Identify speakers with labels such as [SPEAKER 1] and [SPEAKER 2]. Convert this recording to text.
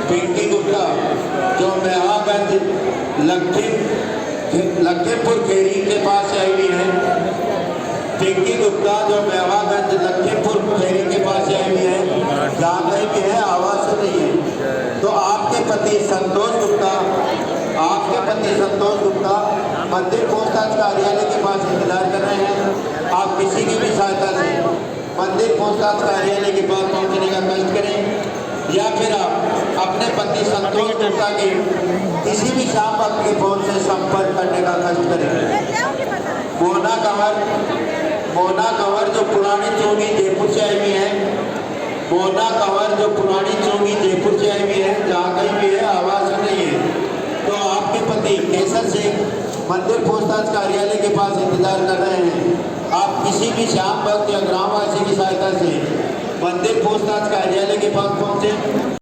[SPEAKER 1] पिंकी गुप्ता जो मेवागंज लखीमपुर खेरी के पास आई हुई है। पिंकी गुप्ता जो मेवागंज लखीमपुर खेरी के पास आई हुई है, जहाँ कहीं भी है आवाज़ सुन रही है। तो आपके पति संतोष गुप्ता मंदिर पूछताछ कार्यालय के पास इंतजार कर रहे हैं। आप किसी की भी सहायता से मंदिर पूछताछ कार्यालय के पास पहुंचने का कष्ट करें, या फिर आप अपने पति संतोष गुप्ता के किसी भी शाम वक्त के फोन से संपर्क करने का कष्ट करें। मोना कंवर जो पुरानी चौकी जयपुर से आई हुई है, मोना कंवर जो पुरानी चौकी जयपुर से आई हुई है, जहाँ कहीं भी है आवाज़ सुन रही है। तो आपके पति केसर से मंदिर पूछताछ कार्यालय के पास इंतजार कर रहे हैं। आप किसी भी शाम वक्त या ग्रामवासी की सहायता से मंदिर पूछताछ कार्यालय के पास पहुँचे।